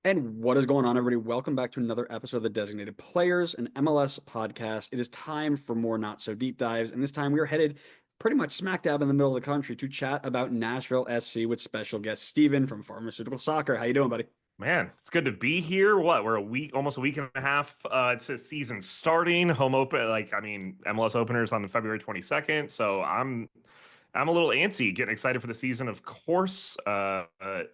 And what is going on, everybody? Welcome back to another episode of the Designated Players, an MLS podcast. It is time for more not so deep dives, and this time we are headed pretty much smack dab in the middle of the country to chat about Nashville SC with special guest Steven from Pharmaceutical Soccer. How you doing, buddy? Man, it's good to be here. We're almost a week and a half to season starting. Home open, MLS openers on February 22nd. So I'm a little antsy, getting excited for the season, of course. Yeah,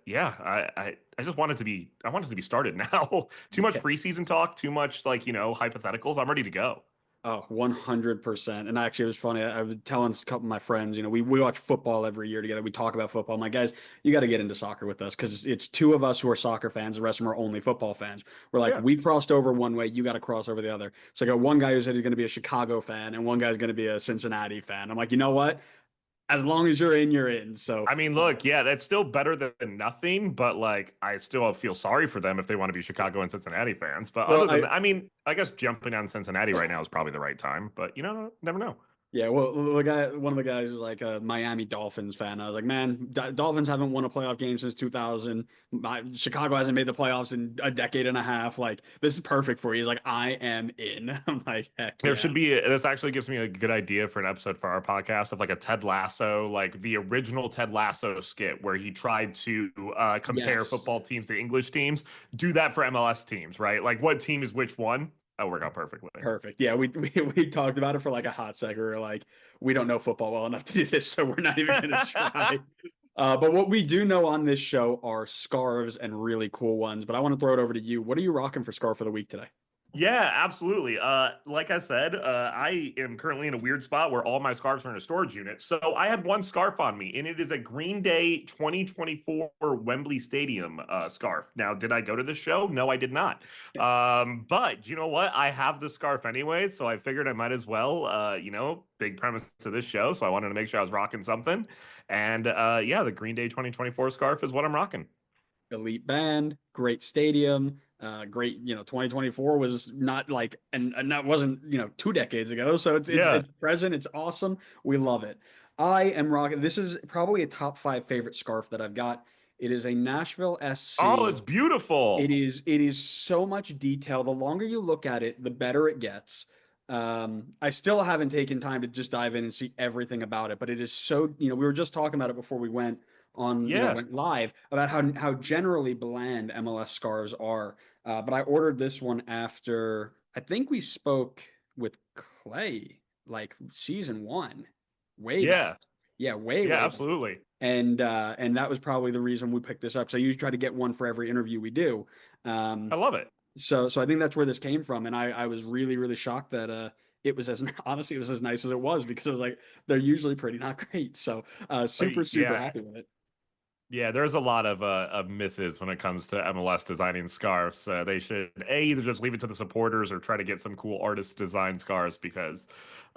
I just want it to be I want it to be started now. Too much Yeah. preseason talk, too much hypotheticals. I'm ready to go. Oh, 100%. And actually, it was funny. I was telling a couple of my friends, we watch football every year together. We talk about football. I'm like, guys, you got to get into soccer with us because it's two of us who are soccer fans. The rest of them are only football fans. We're like, Yeah. we crossed over one way. You got to cross over the other. So I got one guy who said he's going to be a Chicago fan and one guy's going to be a Cincinnati fan. I'm like, you know what? As long as you're in, you're in. So, I mean, look, yeah, that's still better than nothing, but I still feel sorry for them if they want to be Chicago and Cincinnati fans. But other well, than that, I mean, I guess jumping on Cincinnati right now is probably the right time, but never know. Yeah, well, one of the guys was like a Miami Dolphins fan. I was like, man, Dolphins haven't won a playoff game since 2000. Chicago hasn't made the playoffs in a decade and a half. Like, this is perfect for you. He's like, I am in. I'm like, heck There yeah. should be this actually gives me a good idea for an episode for our podcast of like a Ted Lasso, like the original Ted Lasso skit where he tried to compare Yes, football teams to English teams. Do that for MLS teams, right? Like what team is which one? That'll work out perfectly. perfect. Yeah, we talked about it for like a hot second. We were like, we don't know football well enough to do this, so we're not even gonna try. But what we do know on this show are scarves and really cool ones. But I want to throw it over to you. What are you rocking for scarf of the week today? Yeah, absolutely. Like I said, I am currently in a weird spot where all my scarves are in a storage unit. So I had one scarf on me, and it is a Green Day 2024 Wembley Stadium scarf. Now, did I go to the show? No, I did not. But you know what? I have the scarf anyway, so I figured I might as well, big premise to this show. So I wanted to make sure I was rocking something. And yeah, the Green Day 2024 scarf is what I'm rocking. Elite band, great stadium, great, 2024 was not like and that wasn't, 2 decades ago. So Yeah. it's present, it's awesome. We love it. I am rocking. This is probably a top five favorite scarf that I've got. It is a Nashville Oh, SC. it's beautiful. It is so much detail. The longer you look at it, the better it gets. I still haven't taken time to just dive in and see everything about it, but it is so, we were just talking about it before we went on, Yeah. went live about how generally bland MLS scarves are. But I ordered this one after I think we spoke with Clay like season one, way back. Yeah. Yeah, way, Yeah, way back. absolutely. And that was probably the reason we picked this up. So I usually try to get one for every interview we do. I Um, love it. so I think that's where this came from, and I was really really shocked that it was as honestly it was as nice as it was because it was like they're usually pretty not great. So super Yeah, happy with it. yeah. There's a lot of misses when it comes to MLS designing scarves. They should either just leave it to the supporters or try to get some cool artist design scarves because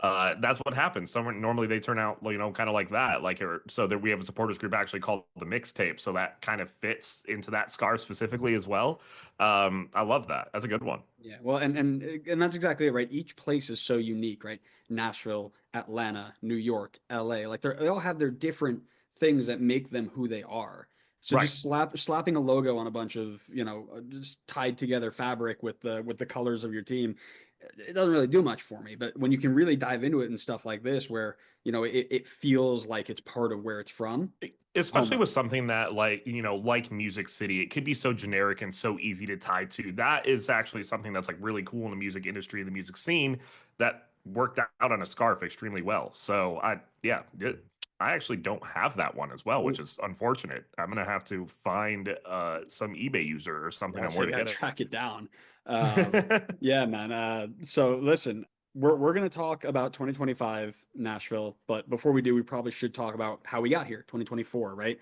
that's what happens. Some normally they turn out kind of like that, so that we have a supporters group actually called the mixtape, so that kind of fits into that scarf specifically as well. I love that. That's a good one. Yeah, well, and that's exactly it, right? Each place is so unique, right? Nashville, Atlanta, New York, LA, like they all have their different things that make them who they are. So Right. just slapping a logo on a bunch of, just tied together fabric with the colors of your team, it doesn't really do much for me. But when you can really dive into it and stuff like this, where, it feels like it's part of where it's from, home Especially run. with something that like Music City, it could be so generic and so easy to tie to. That is actually something that's like really cool in the music industry and the music scene that worked out on a scarf extremely well. So I actually don't have that one as well, which is unfortunate. I'm gonna have to find some eBay user or something Yeah, on so where you to gotta get track it down. Uh, it. yeah, man. So listen, we're gonna talk about 2025 Nashville, but before we do, we probably should talk about how we got here, 2024, right?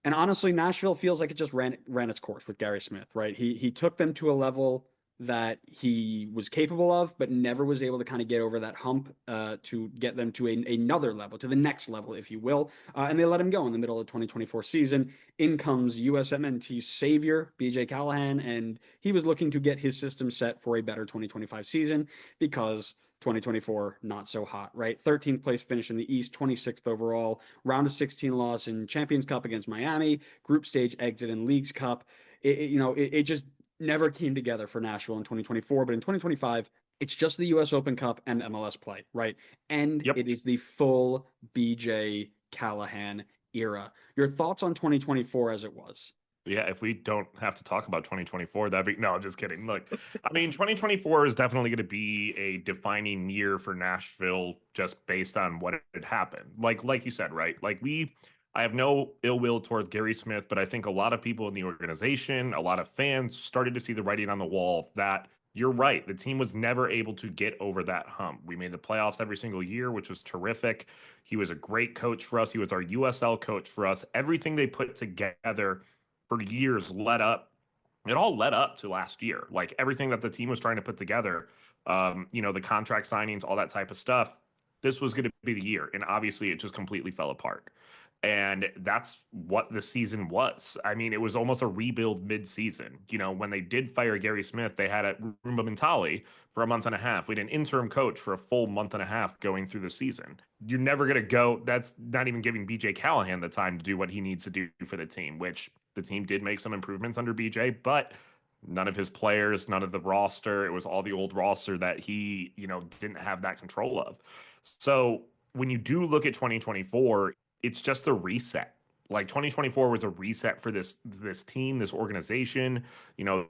And honestly, Nashville feels like it just ran its course with Gary Smith, right? He took them to a level that he was capable of, but never was able to kind of get over that hump to get them to another level, to the next level, if you will. And they let him go in the middle of the 2024 season. In comes USMNT's savior, BJ Callahan, and he was looking to get his system set for a better 2025 season because 2024 not so hot, right? 13th place finish in the East, 26th overall, round of 16 loss in Champions Cup against Miami, group stage exit in Leagues Cup. it just never came together for Nashville in 2024. But in 2025, it's just the U.S. Open Cup and MLS play, right? And Yep. it is the full BJ Callahan era. Your thoughts on 2024 as it was? Yeah, if we don't have to talk about 2024, that'd be no, I'm just kidding. Look, I mean, 2024 is definitely going to be a defining year for Nashville just based on what had happened. Like you said, right? I have no ill will towards Gary Smith, but I think a lot of people in the organization, a lot of fans started to see the writing on the wall that you're right. The team was never able to get over that hump. We made the playoffs every single year, which was terrific. He was a great coach for us. He was our USL coach for us. Everything they put together for years led up. It all led up to last year. Like everything that the team was trying to put together, the contract signings, all that type of stuff. This was going to be the year, and obviously, it just completely fell apart. And that's what the season was. I mean, it was almost a rebuild mid-season. When they did fire Gary Smith, they had a Rumba Mentali for a month and a half. We had an interim coach for a full month and a half going through the season. You're never going to go. That's not even giving BJ Callahan the time to do what he needs to do for the team, which the team did make some improvements under BJ, but none of his players, none of the roster. It was all the old roster that he, didn't have that control of. So when you do look at 2024, it's just a reset. Like 2024 was a reset for this team, this organization.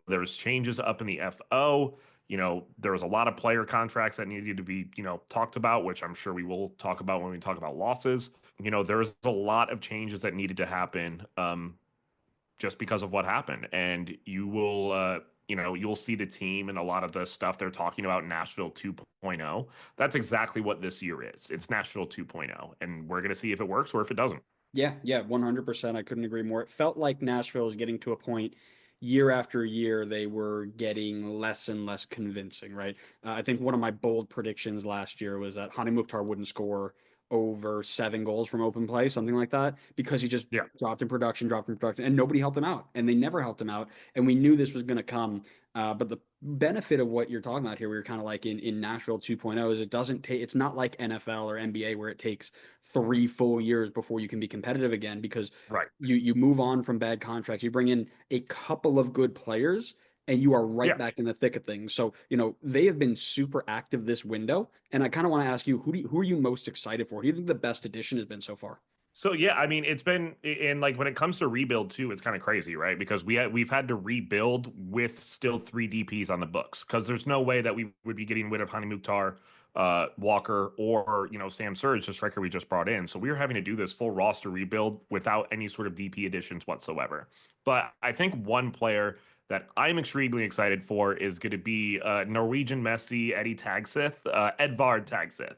There's changes up in the FO. There was a lot of player contracts that needed to be, talked about, which I'm sure we will talk about when we talk about losses. There's a lot of changes that needed to happen just because of what happened. And you'll see the team and a lot of the stuff they're talking about Nashville 2.0. That's exactly what this year is. It's Nashville 2.0. And we're going to see if it works or if it doesn't. Yeah, 100%. I couldn't agree more. It felt like Nashville was getting to a point year after year they were getting less and less convincing, right? I think one of my bold predictions last year was that Hani Mukhtar wouldn't score over 7 goals from open play, something like that, because he just Yeah. dropped in production, and nobody helped him out, and they never helped him out, and we knew this was going to come. But the benefit of what you're talking about here, we were kind of like in Nashville 2.0, is it doesn't take. It's not like NFL or NBA where it takes 3 full years before you can be competitive again because Right. you move on from bad contracts. You bring in a couple of good players and you are right Yeah. back in the thick of things. So, they have been super active this window. And I kind of want to ask you, who are you most excited for? Who do you think the best addition has been so far? So yeah, I mean, it's been and like when it comes to rebuild too, it's kind of crazy, right? Because we've had to rebuild with still three DPs on the books because there's no way that we would be getting rid of Hani Mukhtar, Walker, or Sam Surridge, the striker we just brought in. So we were having to do this full roster rebuild without any sort of DP additions whatsoever. But I think one player that I'm extremely excited for is going to be Norwegian Messi Eddie Tagseth, Edvard Tagseth.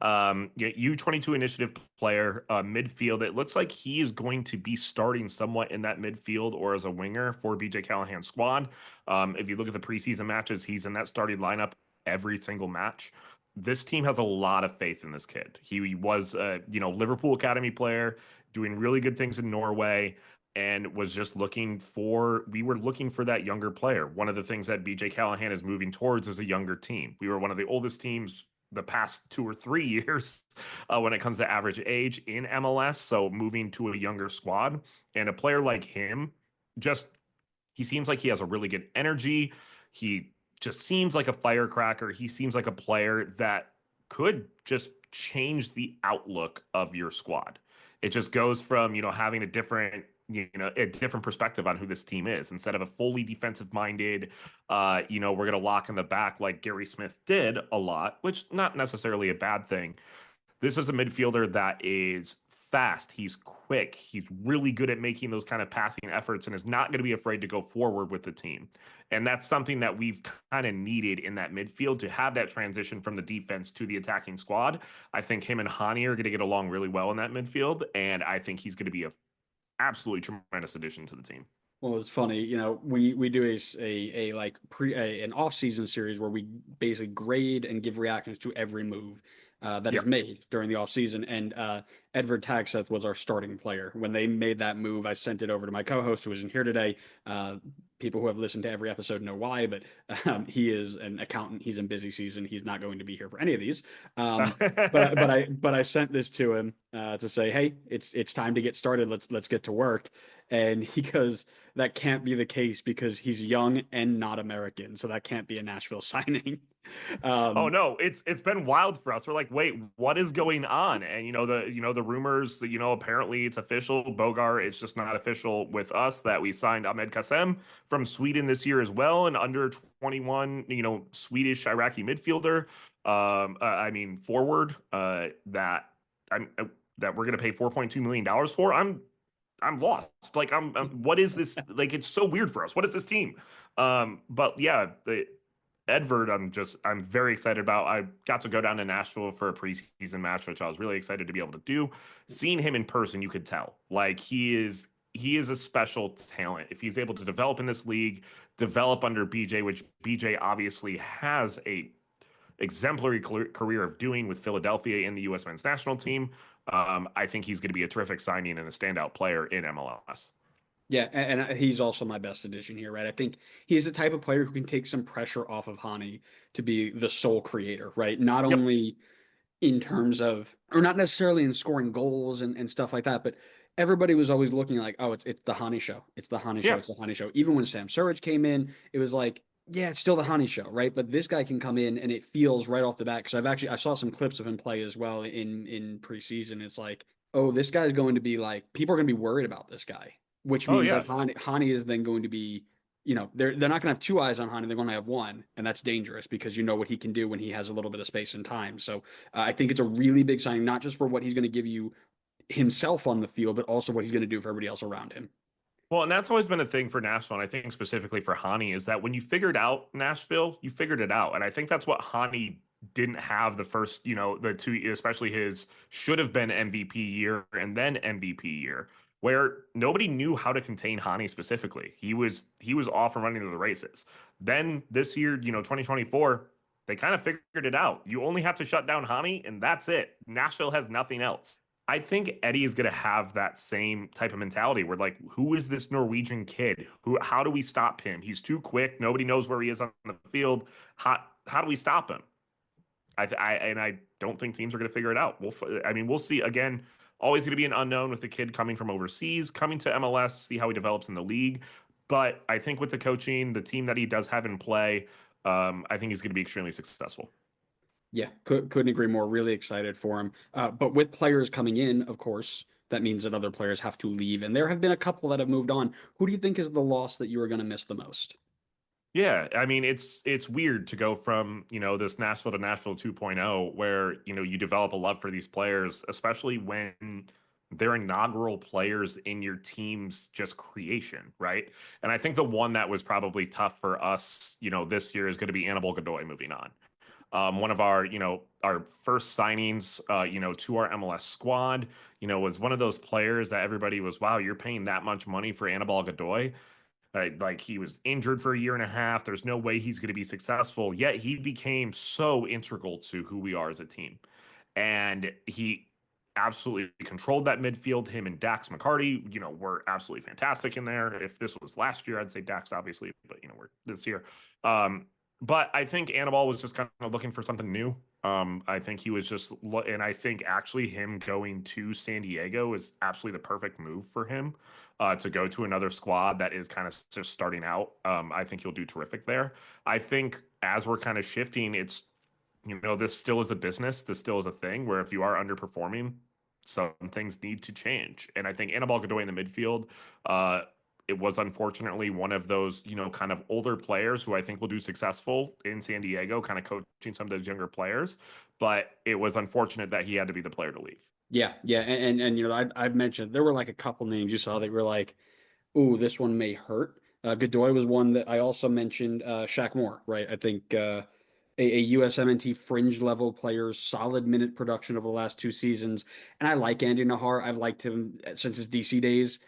U22 initiative player, midfield. It looks like he is going to be starting somewhat in that midfield or as a winger for BJ Callahan's squad. If you look at the preseason matches, he's in that starting lineup every single match. This team has a lot of faith in this kid. He was a Liverpool academy player, doing really good things in Norway, and was just we were looking for that younger player. One of the things that BJ Callahan is moving towards is a younger team. We were one of the oldest teams the past 2 or 3 years when it comes to average age in MLS. So moving to a younger squad and a player like him, just he seems like he has a really good energy. He just seems like a firecracker. He seems like a player that could just change the outlook of your squad. It just goes from, having a different perspective on who this team is instead of a fully defensive minded, we're going to lock in the back like Gary Smith did a lot, which not necessarily a bad thing. This is a midfielder that is fast. He's quick. He's really good at making those kind of passing efforts and is not going to be afraid to go forward with the team. And that's something that we've kind of needed in that midfield to have that transition from the defense to the attacking squad. I think him and Hani are going to get along really well in that midfield. And I think he's going to be a absolutely tremendous addition to the team. Well, it's funny, we do an off season series where we basically grade and give reactions to every move that is Yep. made during the off season. And Edward Tagseth was our starting player. When they made that move, I sent it over to my co-host who isn't here today. People who have listened to every episode know why, but he is an accountant. He's in busy season. He's not going to be here for any of these. But I sent this to him to say, hey, it's time to get started. Let's get to work. And he goes, that can't be the case because he's young and not American, so that can't be a Nashville signing. Oh Um, no, it's been wild for us. We're like, wait, what is going on? And the rumors that apparently it's official. Bogar, it's just not official with us that we signed Ahmed Kassem from Sweden this year as well, an under 21, Swedish Iraqi midfielder. I mean forward. I'm that we're gonna pay $4.2 million for. I'm lost. Like what is this? Like it's so weird for us. What is this team? But yeah, Edvard, I'm very excited about. I got to go down to Nashville for a preseason match, which I was really excited to be able to do. Seeing him in person, you could tell like he is a special talent. If he's able to develop in this league, develop under BJ, which BJ obviously has a exemplary career of doing with Philadelphia in the U.S. men's national team. I think he's going to be a terrific signing and a standout player in MLS. yeah, and he's also my best addition here, right? I think he's the type of player who can take some pressure off of Hani to be the sole creator, right? Not Yep. only in terms of, or not necessarily in scoring goals and stuff like that, but everybody was always looking like, oh, it's the Hani show. It's the Hani show. Yeah. It's the Hani show. Even when Sam Surridge came in, it was like, yeah, it's still the Hani show, right? But this guy can come in and it feels right off the bat because I saw some clips of him play as well in preseason. It's like, oh, this guy's going to be like people are going to be worried about this guy, which Oh means that yeah. Hani is then going to be they're not going to have two eyes on Hani. They're going to have one, and that's dangerous because you know what he can do when he has a little bit of space and time. So I think it's a really big signing, not just for what he's going to give you himself on the field, but also what he's going to do for everybody else around him. Well, and that's always been a thing for Nashville, and I think specifically for Hani, is that when you figured out Nashville, you figured it out. And I think that's what Hani didn't have the first, the two, especially his should have been MVP year and then MVP year, where nobody knew how to contain Hani specifically. He was off and running to the races. Then this year, 2024, they kind of figured it out. You only have to shut down Hani, and that's it. Nashville has nothing else. I think Eddie is going to have that same type of mentality where, like, who is this Norwegian kid? How do we stop him? He's too quick. Nobody knows where he is on the field. How do we stop him? I don't think teams are going to figure it out. I mean, we'll see. Again, always going to be an unknown with the kid coming from overseas, coming to MLS, see how he develops in the league. But I think with the coaching, the team that he does have in play, I think he's going to be extremely successful. Yeah, couldn't agree more. Really excited for him. But with players coming in, of course, that means that other players have to leave, and there have been a couple that have moved on. Who do you think is the loss that you are going to miss the most? Yeah, I mean it's weird to go from, this Nashville to Nashville 2.0 where, you develop a love for these players, especially when they're inaugural players in your team's just creation, right? And I think the one that was probably tough for us, this year is going to be Annabelle Godoy moving on. One of our first signings, to our MLS squad, was one of those players that everybody was, wow, you're paying that much money for Annabelle Godoy. Like he was injured for a year and a half. There's no way he's going to be successful. Yet he became so integral to who we are as a team. And he absolutely controlled that midfield. Him and Dax McCarty, were absolutely fantastic in there. If this was last year, I'd say Dax, obviously, but we're this year. But I think Annabelle was just kind of looking for something new. I think he was just, and I think actually him going to San Diego is absolutely the perfect move for him to go to another squad that is kind of just starting out. I think he'll do terrific there. I think as we're kind of shifting, this still is a business. This still is a thing where if you are underperforming, some things need to change. And I think Annabelle Godoy in the midfield, it was unfortunately one of those, kind of older players who I think will do successful in San Diego, kind of coaching some of those younger players. But it was unfortunate that he had to be the player to leave. Yeah, yeah, and I've mentioned there were like a couple names you saw that were like, ooh, this one may hurt. Godoy was one that I also mentioned. Shaq Moore, right? I think a USMNT fringe level player, solid minute production over the last two seasons, and I like Andy Nahar. I've liked him since his DC days.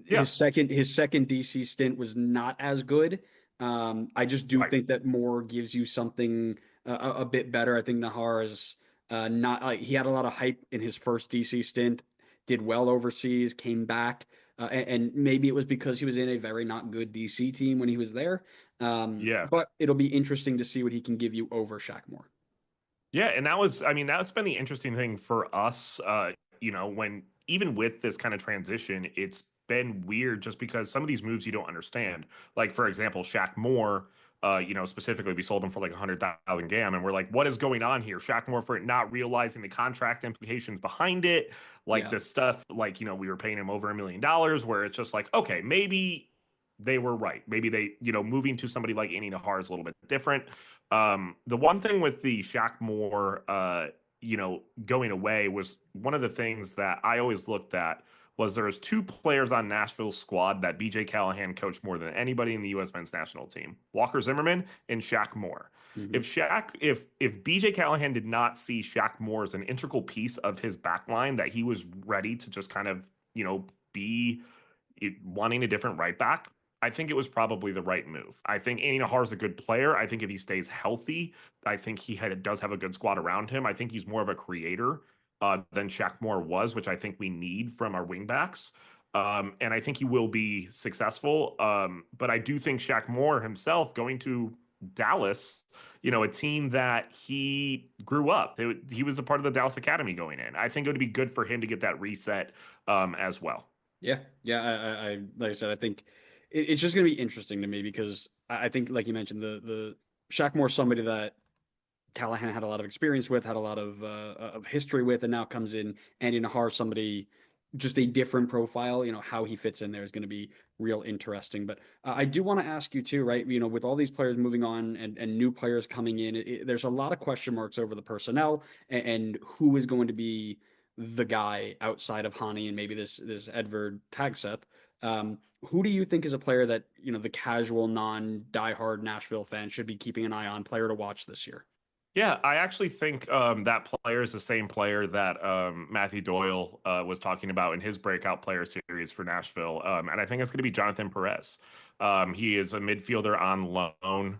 Yeah, His second DC stint was not as good. I just do right. think that Moore gives you something a bit better. I think Nahar is not like he had a lot of hype in his first DC stint, did well overseas, came back, and maybe it was because he was in a very not good DC team when he was there. Yeah. But it'll be interesting to see what he can give you over Shaq Moore. Yeah, and I mean, that's been the interesting thing for us, when even with this kind of transition, it's been weird just because some of these moves you don't understand. Like, for example, Shaq Moore, specifically, we sold him for like 100,000 GAM, and we're like, what is going on here? Shaq Moore for not realizing the contract implications behind it, like Yeah. this stuff, like, we were paying him over $1 million, where it's just like, okay, maybe they were right. Maybe they, moving to somebody like Andy Nahar is a little bit different. The one thing with the Shaq Moore, going away was one of the things that I always looked at was there was two players on Nashville's squad that BJ Callahan coached more than anybody in the U.S. men's national team: Walker Zimmerman and Shaq Moore. Hmm. If BJ Callahan did not see Shaq Moore as an integral piece of his backline, that he was ready to just kind of be wanting a different right back, I think it was probably the right move. I think Andy Nahar is a good player. I think if he stays healthy, I think does have a good squad around him. I think he's more of a creator than Shaq Moore was, which I think we need from our wingbacks. And I think he will be successful. But I do think Shaq Moore himself going to Dallas, a team that he grew up. He was a part of the Dallas Academy going in. I think it would be good for him to get that reset as well. Yeah, yeah. I like I said, I think it's just going to be interesting to me because I think, like you mentioned, the Shaq Moore's somebody that Callahan had a lot of experience with, had a lot of history with, and now comes in Andy Nahar, somebody just a different profile. How he fits in there is going to be real interesting. But I do want to ask you too, right? With all these players moving on and new players coming in, there's a lot of question marks over the personnel and who is going to be the guy outside of Hani and maybe this Edvard Tagseth. Who do you think is a player that the casual non-diehard Nashville fan should be keeping an eye on, player to watch this year? Yeah, I actually think that player is the same player that Matthew Doyle was talking about in his breakout player series for Nashville. And I think it's going to be Jonathan Perez. He is a midfielder on loan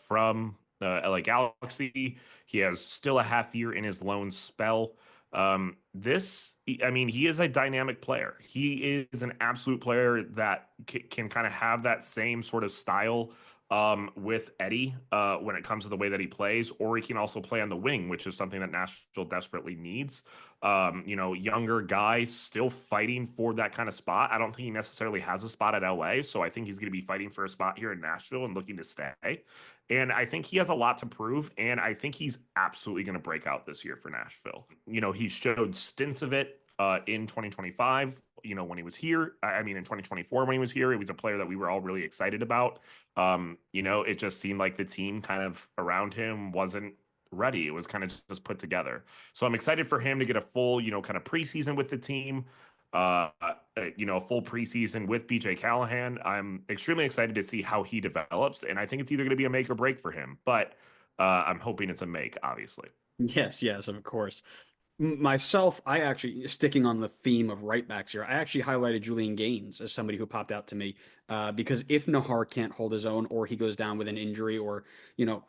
from LA Galaxy. He has still a half year in his loan spell. He is a dynamic player. He is an absolute player that can kind of have that same sort of style with Eddie when it comes to the way that he plays, or he can also play on the wing, which is something that Nashville desperately needs. Younger guy still fighting for that kind of spot. I don't think he necessarily has a spot at LA, so I think he's going to be fighting for a spot here in Nashville and looking to stay. And I think he has a lot to prove, and I think he's absolutely going to break out this year for Nashville. He showed stints of it in 2025, when he was here. In 2024, when he was here, he was a player that we were all really excited about. It just seemed like the team kind of around him wasn't ready. It was kind of just put together. So I'm excited for him to get a full, kind of preseason with the team, a full preseason with BJ Callahan. I'm extremely excited to see how he develops, and I think it's either going to be a make or break for him, but I'm hoping it's a make, obviously. Yes, yes, of course. Myself, I actually, sticking on the theme of right backs here, I actually highlighted Julian Gaines as somebody who popped out to me because if Nahar can't hold his own or he goes down with an injury or, you know,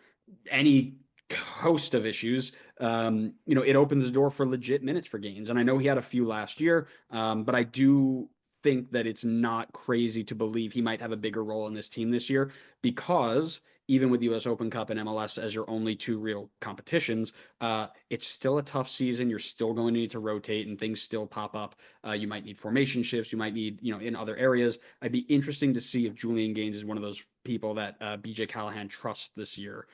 any host of issues, it opens the door for legit minutes for Gaines. And I know he had a few last year, but I do think that it's not crazy to believe he might have a bigger role in this team this year because even with US Open Cup and MLS as your only two real competitions, it's still a tough season. You're still going to need to rotate and things still pop up. You might need formation shifts. You might need, in other areas. I'd be interesting to see if Julian Gaines is one of those people that BJ Callahan trusts this year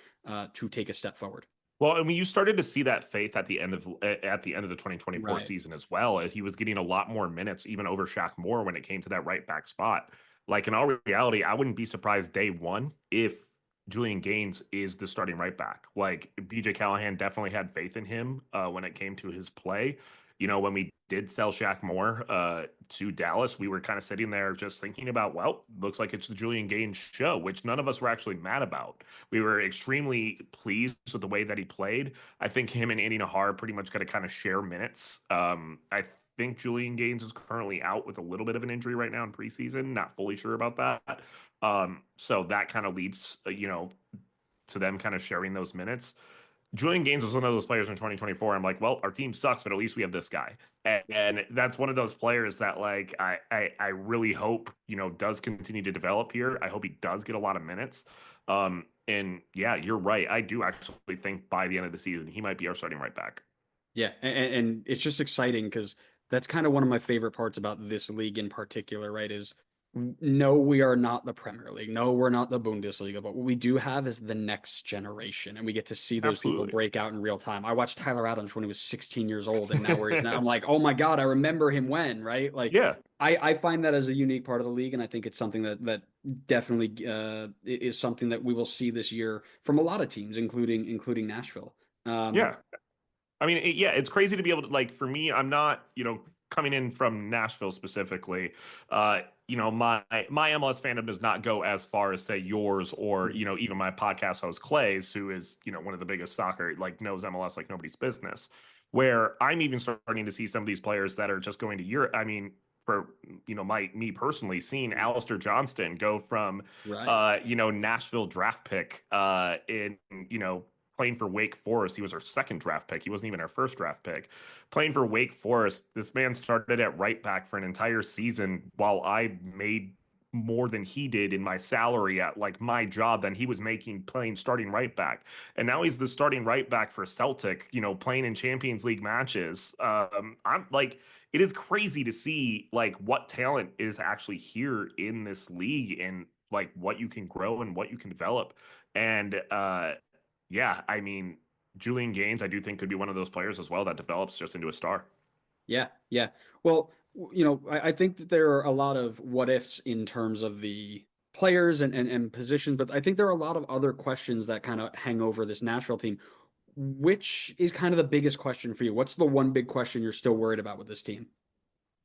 to take a step forward. Well, I mean, you started to see that faith at the end of the 2024 Right. season as well. He was getting a lot more minutes, even over Shaq Moore, when it came to that right back spot. Like in all reality, I wouldn't be surprised day one if Julian Gaines is the starting right back. Like BJ Callahan definitely had faith in him when it came to his play. When we did sell Shaq Moore to Dallas, we were kind of sitting there just thinking about, well, looks like it's the Julian Gaines show, which none of us were actually mad about. We were extremely pleased with the way that he played. I think him and Andy Nahar pretty much got to kind of share minutes. I think Julian Gaines is currently out with a little bit of an injury right now in preseason. Not fully sure about that. So that kind of leads, to them kind of sharing those minutes. Julian Gaines was one of those players in 2024. I'm like, well, our team sucks, but at least we have this guy. And that's one of those players that like I really hope, does continue to develop here. I hope he does get a lot of minutes. And yeah, you're right. I do actually think by the end of the season, he might be our starting right back. Yeah, and it's just exciting because That's kind of one of my favorite parts about this league in particular, right? Is no, we are not the Premier League. No, we're not the Bundesliga, but what we do have is the next generation, and we get to see those people Absolutely. break out in real time. I watched Tyler Adams when he was 16 years old, and now where he's now, I'm like, oh my God, I remember him when, right? Like, Yeah. I find that as a unique part of the league, and I think it's something that definitely is something that we will see this year from a lot of teams, including Nashville. Um, Yeah. I mean, yeah, it's crazy to be able to like for me, I'm not, coming in from Nashville specifically. My MLS fandom does not go as far as say yours or, even my podcast host Clay's, who is, one of the biggest soccer, like knows MLS like nobody's business. Where I'm even starting to see some of these players that are just going to Europe. I mean, for me personally, seeing Alistair Johnston go from right. Nashville draft pick in playing for Wake Forest. He was our second draft pick. He wasn't even our first draft pick. Playing for Wake Forest, this man started at right back for an entire season while I made more than he did in my salary at like my job than he was making playing starting right back. And now he's the starting right back for Celtic, playing in Champions League matches. I'm like, it is crazy to see like what talent is actually here in this league and like what you can grow and what you can develop. And yeah, I mean, Julian Gaines, I do think could be one of those players as well that develops just into a star. Yeah, yeah. Well, I think that there are a lot of what ifs in terms of the players and positions, but I think there are a lot of other questions that kind of hang over this Nashville team. Which is kind of the biggest question for you? What's the one big question you're still worried about with this team?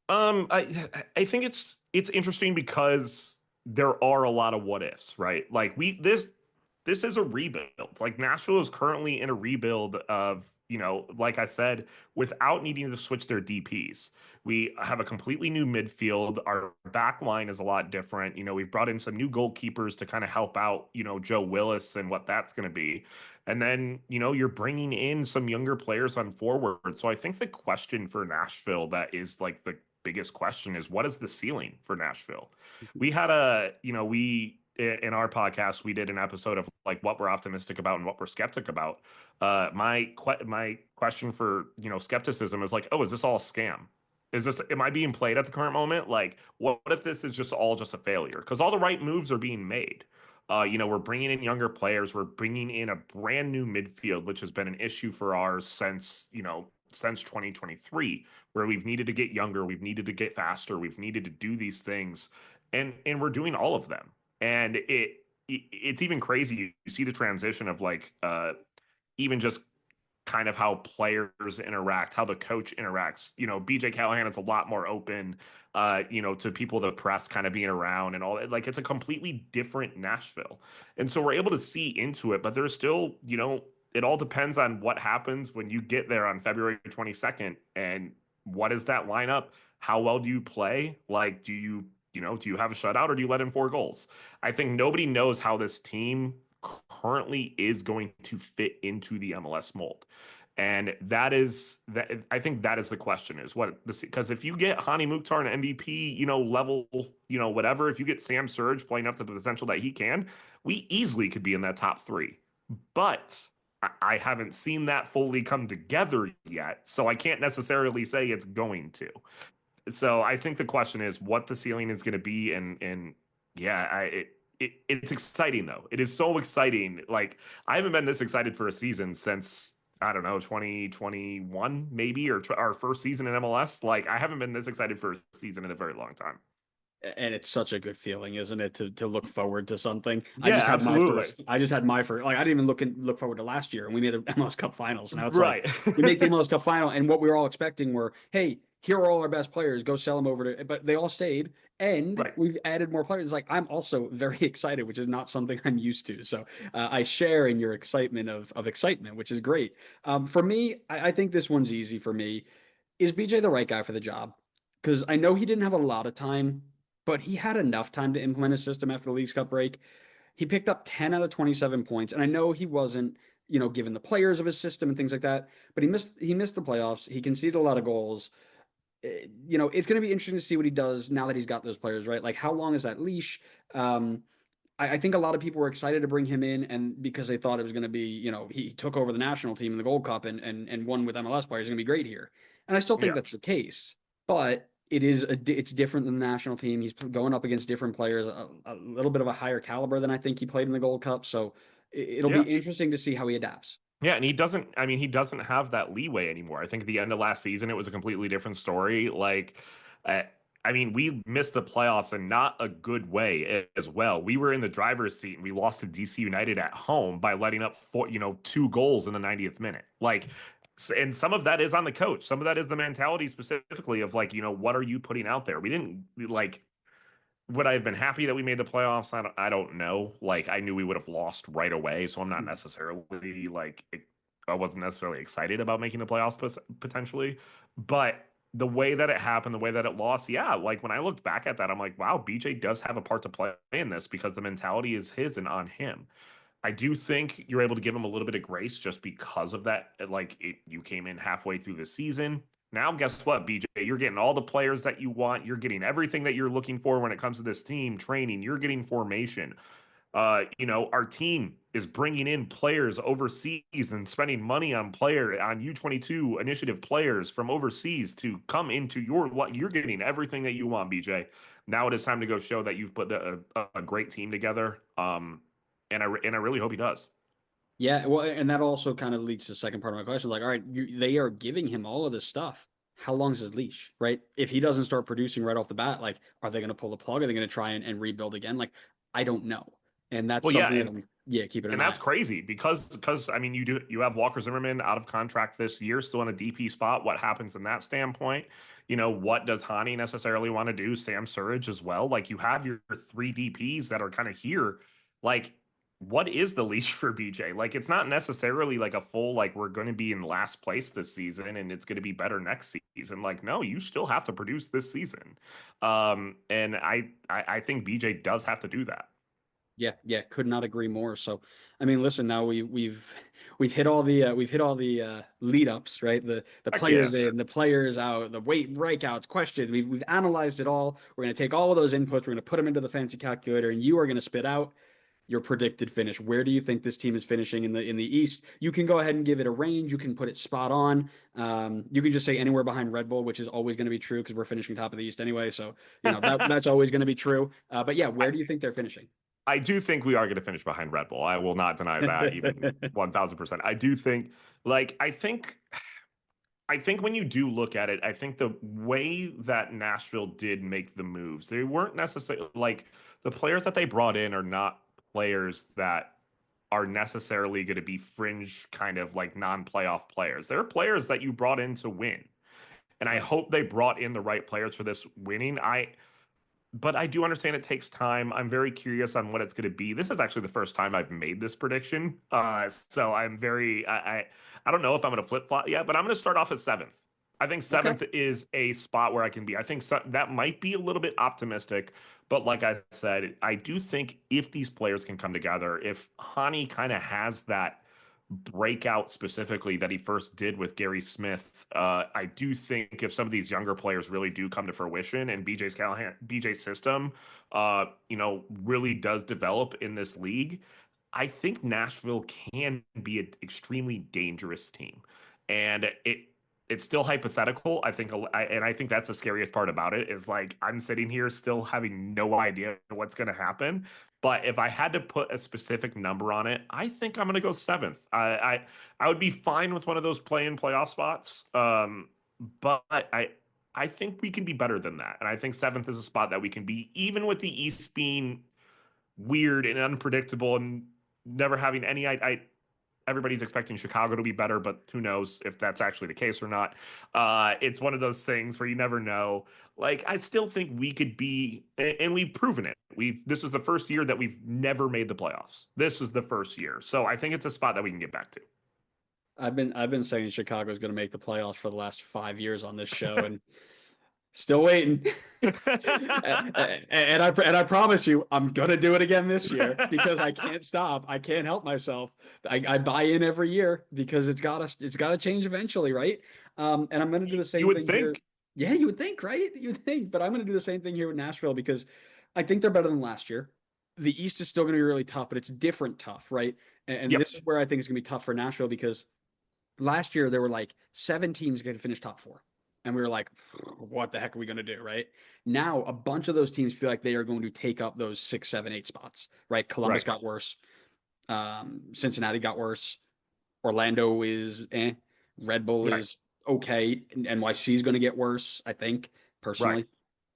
I think it's interesting because there are a lot of what ifs, right? Like this is a rebuild. Like Nashville is currently in a rebuild of, like I said, without needing to switch their DPs. We have a completely new midfield. Our back line is a lot different. We've brought in some new goalkeepers to kind of help out, Joe Willis and what that's going to be. And then, you're bringing in some younger players on forward. So I think the question for Nashville that is like the biggest question is what is the ceiling for Nashville? We had we in our podcast we did an episode of like what we're optimistic about and what we're skeptic about. My question for skepticism is like, oh, is this all a scam? Am I being played at the current moment? Like, what if this is just all just a failure? Because all the right moves are being made. We're bringing in younger players. We're bringing in a brand new midfield, which has been an issue for ours since 2023, where we've needed to get younger, we've needed to get faster, we've needed to do these things, and we're doing all of them. And it's even crazy. You see the transition of like even just kind of how players interact, how the coach interacts. BJ Callahan is a lot more open, to people, the press kind of being around and all that. Like it's a completely different Nashville. And so we're able to see into it, but there's still, it all depends on what happens when you get there on February 22nd and what is that lineup? How well do you play? Like, do you have a shutout or do you let in 4 goals? I think nobody knows how this team currently is going to fit into the MLS mold. And I think that is the question is what this, because if you get Hani Mukhtar an MVP, level, whatever, if you get Sam Surge playing up to the potential that he can, we easily could be in that top 3. But I haven't seen that fully come together yet. So I can't necessarily say it's going to. So I think the question is what the ceiling is going to be. And yeah, it's exciting though. It is so exciting. Like I haven't been this excited for a season since I don't know 2021 maybe or our first season in MLS. Like I haven't been this excited for a season in a very long time. And it's such a good feeling, isn't it, to look forward to something? Yeah, absolutely. I just had my first, like I didn't even look forward to last year, and we made the MLS Cup Finals. Now it's like Right. we make the MLS Cup Final, and what we were all expecting were, hey, here are all our best players, go sell them over to, but they all stayed, and Right. we've added more players. It's like I'm also very excited, which is not something I'm used to. So I share in your excitement of excitement, which is great. For me, I think this one's easy for me. Is BJ the right guy for the job? Because I know he didn't have a lot of time, but he had enough time to implement his system after the Leagues Cup break. He picked up 10 out of 27 points, and I know he wasn't, given the players of his system and things like that, but he missed the playoffs. He conceded a lot of goals. It's going to be interesting to see what he does now that he's got those players, right? Like, how long is that leash? I think a lot of people were excited to bring him in, and because they thought it was going to be, he took over the national team in the Gold Cup and won with MLS players, going to be great here. And I still think Yeah. that's the case. but it's different than the national team. He's going up against different players, a little bit of a higher caliber than I think he played in the Gold Cup. So it'll be Yeah. interesting to see how he adapts. Yeah, and he doesn't have that leeway anymore. I think at the end of last season, it was a completely different story. Uh, we missed the playoffs in not a good way as well. We were in the driver's seat and we lost to DC United at home by letting up two goals in the 90th minute. And some of that is on the coach. Some of that is the mentality specifically of what are you putting out there? We didn't would I have been happy that we made the playoffs? I don't know. Like I knew we would have lost right away, so I'm not necessarily I wasn't necessarily excited about making the playoffs potentially. But the way that it happened, the way that it lost, yeah, like when I looked back at that, I'm like, wow, BJ does have a part to play in this because the mentality is his and on him. I do think you're able to give him a little bit of grace just because of that. You came in halfway through the season. Now, guess what, BJ? You're getting all the players that you want. You're getting everything that you're looking for when it comes to this team training. You're getting formation. Our team is bringing in players overseas and spending money on U22 initiative players from overseas to come into you're getting everything that you want, BJ. Now it is time to go show that you've put a great team together. And I really hope he does. Yeah, well, and that also kind of leads to the second part of my question. Like, all right, they are giving him all of this stuff. How long's his leash, right? If he doesn't start producing right off the bat, like, are they going to pull the plug? Are they going to try and rebuild again? Like, I don't know. And that's Well, yeah, something that I'm, yeah, keeping an and eye that's on. crazy because you have Walker Zimmerman out of contract this year, still in a DP spot. What happens in that standpoint? What does Hani necessarily want to do? Sam Surridge as well. Like you have your three DPs that are kind of here. Like, what is the leash for BJ? Like, it's not necessarily like a full like we're going to be in last place this season and it's going to be better next season. Like, no, you still have to produce this season. And I think BJ does have to do that. Yeah, yeah, could not agree more. So, I mean, listen, now we've hit all the lead ups, right? The Heck yeah. players in, the players out, the weight breakouts, questions. We've analyzed it all. We're going to take all of those inputs, we're going to put them into the fancy calculator, and you are going to spit out your predicted finish. Where do you think this team is finishing in the East? You can go ahead and give it a range. You can put it spot on. You can just say anywhere behind Red Bull, which is always going to be true because we're finishing top of the East anyway. So that's always going to be true. But yeah, where do you think they're finishing? I do think we are going to finish behind Red Bull. I will not deny that even 1000%. I do think like I think when you do look at it, I think the way that Nashville did make the moves, they weren't necessarily like the players that they brought in are not players that are necessarily going to be fringe kind of like non-playoff players. They're players that you brought in to win. And I Right. hope they brought in the right players for this winning. But I do understand it takes time. I'm very curious on what it's going to be. This is actually the first time I've made this prediction. So I'm very, I don't know if I'm going to flip flop yet, but I'm going to start off at seventh. I think Okay. seventh is a spot where I can be. I think that might be a little bit optimistic, but like I said, I do think if these players can come together, if Hani kind of has that breakout specifically that he first did with Gary Smith. I do think if some of these younger players really do come to fruition and BJ's system, really does develop in this league, I think Nashville can be an extremely dangerous team. And it's still hypothetical. I think that's the scariest part about it is like I'm sitting here still having no idea what's going to happen. But if I had to put a specific number on it, I think I'm going to go seventh. I would be fine with one of those play-in playoff spots. But I think we can be better than that, and I think seventh is a spot that we can be, even with the East being weird and unpredictable and never having any. Everybody's expecting Chicago to be better, but who knows if that's actually the case or not. It's one of those things where you never know. Like I still think we could be, and we've proven it. This is the first year that we've never made the playoffs. This is the first year, so I think it's a spot that we can get back I've been saying Chicago's going to make the playoffs for the last 5 years on this show, and still waiting. And I promise you, I'm gonna do it again this year because I to. can't stop. I can't help myself. I buy in every year because it's gotta change eventually, right? And I'm gonna do the You same would thing here. think, Yeah, you would think, right? You would think, but I'm gonna do the same thing here with Nashville because I think they're better than last year. The East is still gonna be really tough, but it's different tough, right? And yep, this is where I think it's gonna be tough for Nashville because last year there were like 7 teams going to finish top 4. and we were like, what the heck are we going to do, right? Now, a bunch of those teams feel like they are going to take up those 6, 7, 8 spots, right? Columbus Right. got worse. Cincinnati got worse. Orlando is Red Bull Right. is okay. NYC is going to get worse, I think, Right. personally.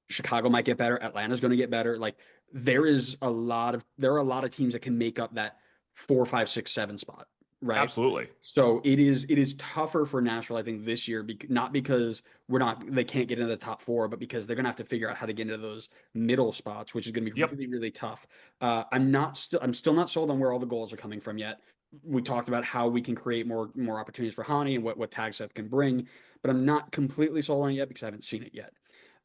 Chicago might get better. Atlanta's going to get better. Like there are a lot of teams that can make up that 4, 5, 6, 7 spot, right? Absolutely. So it is tougher for Nashville, I think, this year, not because they can't get into the top four, but because they're gonna have to figure out how to get into those middle spots, which is gonna be Yep. really, really tough. I'm still not sold on where all the goals are coming from yet. We talked about how we can create more opportunities for Hani and what tag Seth can bring, but I'm not completely sold on it yet because I haven't seen it yet.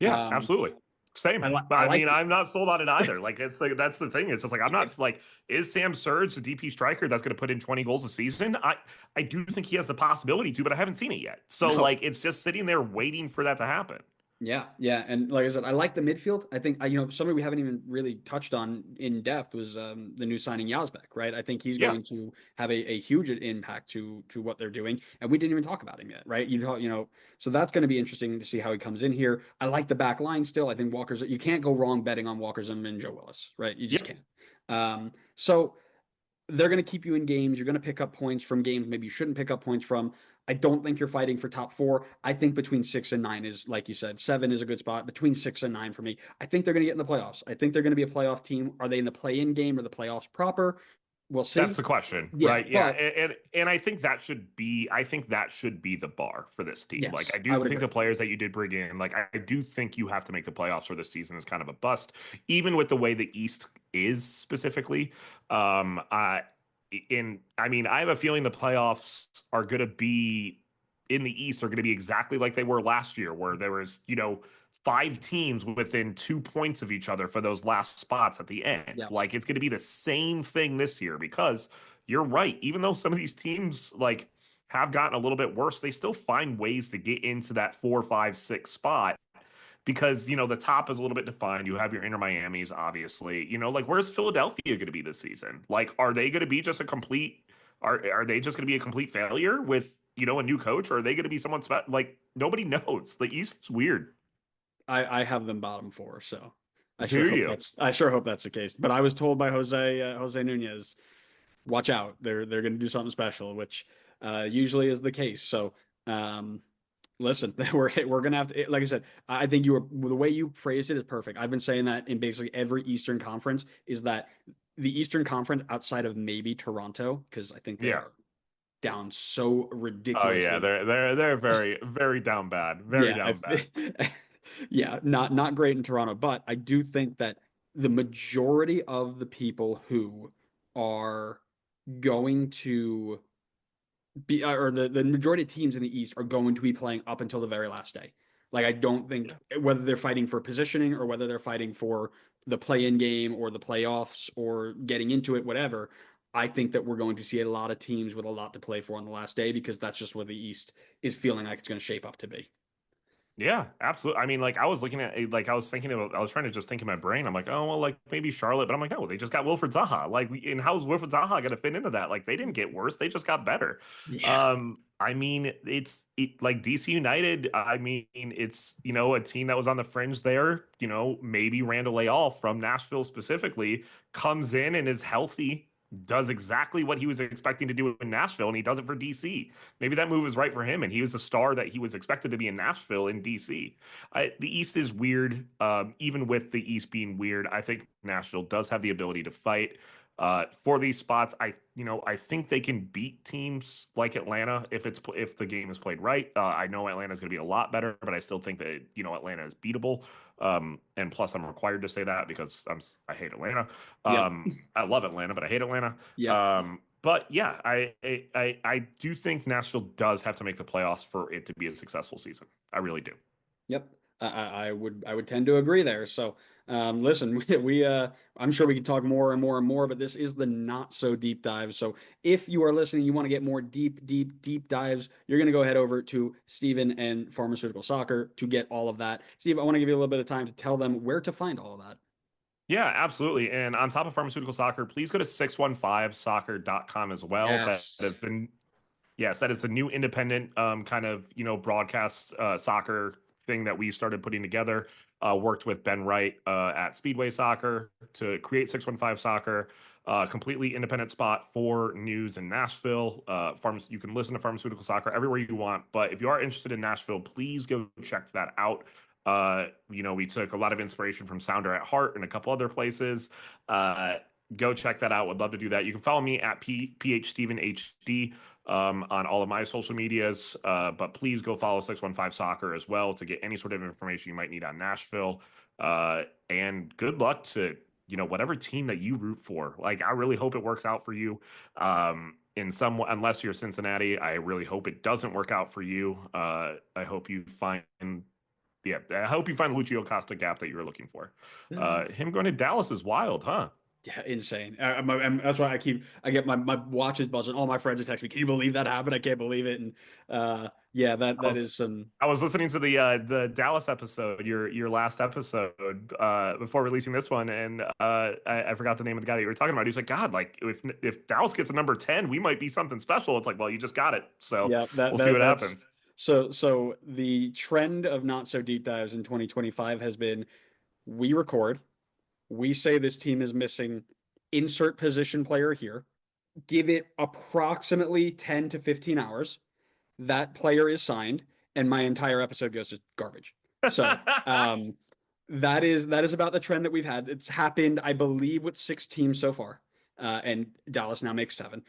Yeah, Um, absolutely. Same. But I I like mean, I'm not sold on it either. Like that's the thing. It's just like I'm not like, is Sam Surge the DP striker that's going to put in 20 goals a season? I do think he has the possibility to, but I haven't seen it yet. So no. like it's just sitting there waiting for that to happen. Yeah, yeah, and like I said, I like the midfield. I think somebody we haven't even really touched on in depth was the new signing Yazbek, right? I think he's Yeah. going to have a huge impact to what they're doing, and we didn't even talk about him yet, right? So that's going to be interesting to see how he comes in here. I like the back line still. I think you can't go wrong betting on Walker Zimmerman and Joe Willis, right? You just Yep. can't. So they're going to keep you in games. You're going to pick up points from games maybe you shouldn't pick up points from. I don't think you're fighting for top four. I think between 6 and 9 is, like you said, 7 is a good spot. Between 6 and 9 for me, I think they're going to get in the playoffs. I think they're going to be a playoff team. Are they in the play-in game or the playoffs proper? We'll That's see. the question, Yeah, right? Yeah, but and I think that should be the bar for this team. Like yes, I I do would think agree. the players that you did bring in, like I do think you have to make the playoffs for this season is kind of a bust, even with the way the East is specifically. I I mean, I have a feeling the playoffs are going to be in the East are going to be exactly like they were last year, where there was, five teams within 2 points of each other for those last spots at the end. Yeah, Like it's going to be the same thing this year because you're right. Even though some of these teams like have gotten a little bit worse, they still find ways to get into that 4, 5, 6 spot because the top is a little bit defined. You have your Inter Miami's, obviously. Like where's Philadelphia going to be this season? Like, are they going to be just a complete? Are they just going to be a complete failure with a new coach, or are they going to be someone like nobody knows? The East's weird. I have them bottom four, so Do you? I sure hope that's the case. But I was told by Jose Nunez, watch out, they're going to do something special, which usually is the case. So. Um, Listen, we're gonna have to, like I said, I think the way you phrased it is perfect. I've been saying that in basically every Eastern Conference is that the Eastern Conference outside of maybe Toronto, because I think they Yeah. are down so Oh yeah, ridiculously. they're very very down bad, very Yeah, down bad. yeah, not great in Toronto, but I do think that the majority of the people who are going to or the majority of teams in the East are going to be playing up until the very last day. Like I don't think whether they're fighting for positioning or whether they're fighting for the play-in game or the playoffs or getting into it, whatever. I think that we're going to see a lot of teams with a lot to play for on the last day because that's just where the East is feeling like it's going to shape up to be. Yeah, absolutely. I mean, like I was looking at, like I was thinking about, I was trying to just think in my brain. I'm like, oh well, like maybe Charlotte, but I'm like, no, they just got Wilfred Zaha. Like, and how's Wilfred Zaha going to fit into that? Like, they didn't get worse; they just got better. Yeah. I mean, like DC United. I mean, it's a team that was on the fringe there. Maybe Randall Leal from Nashville specifically comes in and is healthy. Does exactly what he was expecting to do in Nashville, and he does it for DC. Maybe that move is right for him, and he was a star that he was expected to be in Nashville in DC. The East is weird. Even with the East being weird, I think Nashville does have the ability to fight for these spots. I think they can beat teams like Atlanta if the game is played right. I know Atlanta is going to be a lot better, but I still think that Atlanta is beatable. And plus, I'm required to say that because I hate Atlanta. Yep. I love Atlanta, but I hate Atlanta. Yep. But yeah, I do think Nashville does have to make the playoffs for it to be a successful season. I really do. Yep. I would tend to agree there. So listen, I'm sure we could talk more and more and more, but this is the not so deep dive. So if you are listening, you want to get more deep dives, you're gonna go head over to Steven and Pharmaceutical Soccer to get all of that. Steve, I want to give you a little bit of time to tell them where to find all of that. Yeah, absolutely. And on top of Pharmaceutical Soccer, please go to 615soccer.com as well. That Yes. has been Yes, that is the new independent kind of broadcast soccer thing that we started putting together. Worked with Ben Wright at Speedway Soccer to create 615 Soccer, completely independent spot for news in Nashville. You can listen to Pharmaceutical Soccer everywhere you want, but if you are interested in Nashville, please go check that out. We took a lot of inspiration from Sounder at Heart and a couple other places. Go check that out. Would love to do that. You can follow me at PHStevenHD on all of my social medias. But please go follow 615 Soccer as well to get any sort of information you might need on Nashville. And good luck to whatever team that you root for. Like, I really hope it works out for you. Unless you're Cincinnati, I really hope it doesn't work out for you. I hope you find Lucio Costa gap that you're looking for. Him going to Dallas is wild, huh? Yeah, insane. That's why I get my watch is buzzing. All my friends are texting me, "Can you believe that happened? I can't believe it." And yeah, that is some. I was listening to the Dallas episode, your last episode, before releasing this one, and I forgot the name of the guy that you were talking about. He was like, "God, like if Dallas gets a number 10, we might be something special." It's like, well, you just got it, so Yeah, we'll see what happens. So the trend of not so deep dives in 2025 has been we record, we say this team is missing insert position player here, give it approximately 10 to 15 hours. That player is signed, and my entire episode goes to garbage. So that is about the trend that we've had. It's happened, I believe, with 6 teams so far, and Dallas now makes 7.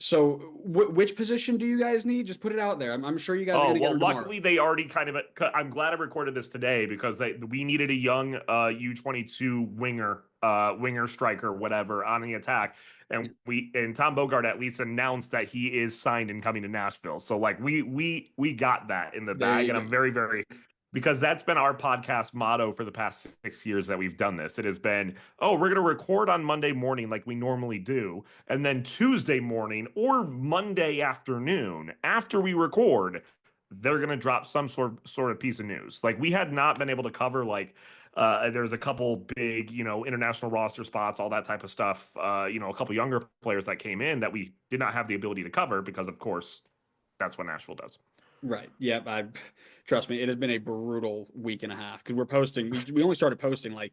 So which position do you guys need? Just put it out there. I'm sure you guys are going to get them tomorrow. Luckily they already I'm glad I recorded this today because we needed a young U22 winger striker, whatever, on the attack. And Tom Bogart at least announced that he is signed and coming to Nashville. So like we got that in the bag, and I'm very, very, because that's been our podcast motto for the past 6 years that we've done this. It has been, we're going to record on Monday morning like we normally do. And then Tuesday morning or Monday afternoon after we record, they're going to drop some sort of piece of news. Like, we had not been able to cover there's a couple big, international roster spots, all that type of stuff. A couple younger players that came in that we did not have the ability to cover because, of course, that's what Nashville does. Right. Yeah. Trust me, it has been a brutal week and a half because we're posting. We only started posting like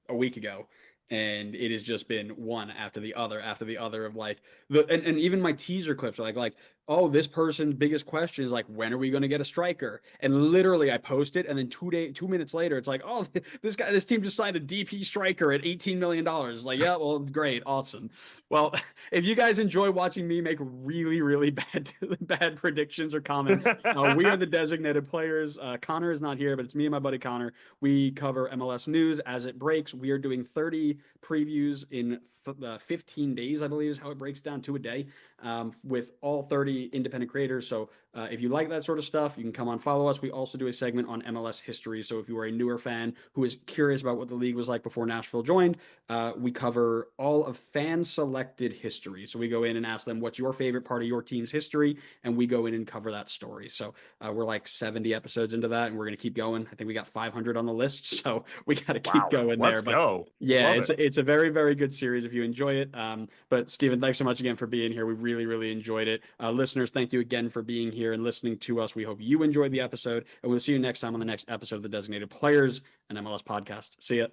a week ago, and it has just been one after the other of like and even my teaser clips are like, oh, this person's biggest question is like, when are we going to get a striker? And literally I post it, and then 2 minutes later it's like, oh, this team just signed a DP striker at $18 million. It's like, yeah, well, great, awesome. Well, if you guys enjoy watching me make really, really bad predictions or comments, we are the designated players. Connor is not here, but it's me and my buddy Connor. We cover MLS news as it breaks. We are doing 30 previews in 15 days, I believe is how it breaks down to a day, with all 30 independent creators. So if you like that sort of stuff, you can come on, follow us. We also do a segment on MLS history. So if you are a newer fan who is curious about what the league was like before Nashville joined, we cover all of fan selected history. So we go in and ask them, what's your favorite part of your team's history? And we go in and cover that story. So we're like 70 episodes into that, and we're going to keep going. I think we got 500 on the list. So we got to keep going there. Let's go. Yeah, it's a very, very good series if you enjoy it. But Steven, thanks so much again for being here. We really, really enjoyed it. Listeners, thank you again for being here and listening to us. We hope you enjoyed the episode, and we'll see you next time on the next episode of the Designated Players and MLS podcast. See ya.